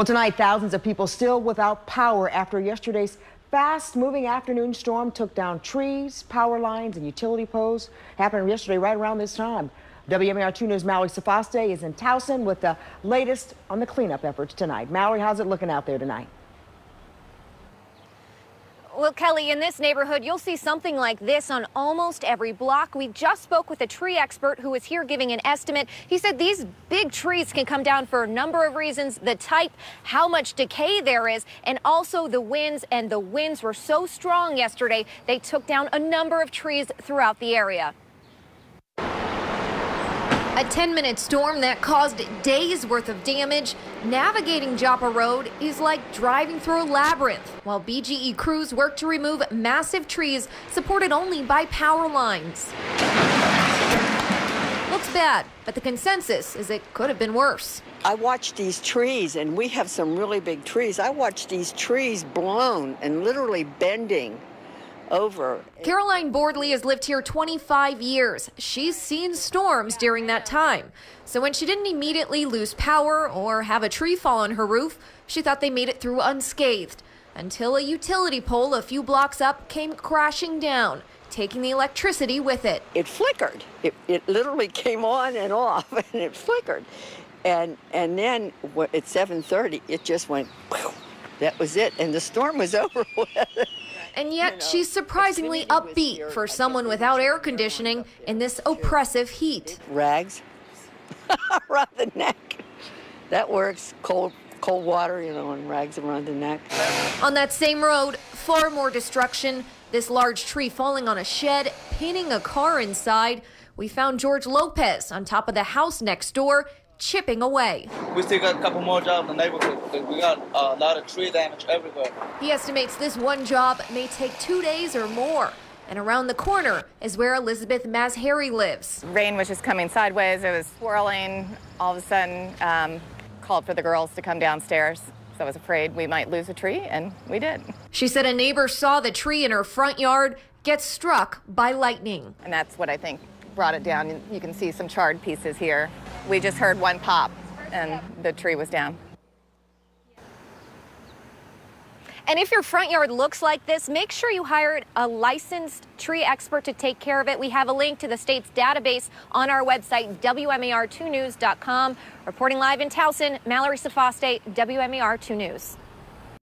Well, tonight, thousands of people still without power after yesterday's fast-moving afternoon storm took down trees, power lines, and utility poles. Happened yesterday right around this time. WMAR 2 News' Mallory Safaste is in Towson with the latest on the cleanup efforts tonight. Mallory, how's it looking out there tonight? Well, Kelly, in this neighborhood, you'll see something like this on almost every block. We just spoke with a tree expert who was here giving an estimate. He said these big trees can come down for a number of reasons: the type, how much decay there is, and also the winds. And the winds were so strong yesterday, they took down a number of trees throughout the area. A 10-minute storm that caused days worth of damage. Navigating Joppa Road is like driving through a labyrinth, while BGE crews work to remove massive trees supported only by power lines. Looks bad, but the consensus is it could have been worse. I watched these trees, and we have some really big trees. I watched these trees blown and literally bending over. Caroline Boardley has lived here 25 years. She's seen storms during that time. So when she didn't immediately lose power or have a tree fall on her roof, she thought they made it through unscathed, until a utility pole a few blocks up came crashing down, taking the electricity with it. It flickered. It literally came on and off, and it flickered. And then at 7:30, it just went, whew. That was it, and the storm was over with. And yet she's surprisingly upbeat for someone without air conditioning in this oppressive heat. Rags around the neck. That works. Cold water, and rags around the neck. On that same road, far more destruction. This large tree falling on a shed, pinning a car inside. We found George Lopez on top of the house next door, chipping away. We still got a couple more jobs in the neighborhood. We got a lot of tree damage everywhere. He estimates this one job may take 2 days or more. And around the corner is where Elizabeth Mazharry lives. Rain was just coming sideways. It was swirling. All of a sudden, called for the girls to come downstairs. So I was afraid we might lose a tree, and we did. She said a neighbor saw the tree in her front yard get struck by lightning. And that's what I think brought it down. You can see some charred pieces here. We just heard one pop, and the tree was down. And if your front yard looks like this, make sure you hire a licensed tree expert to take care of it. We have a link to the state's database on our website, WMAR2news.com. Reporting live in Towson, Mallory Safaste, WMAR 2 News.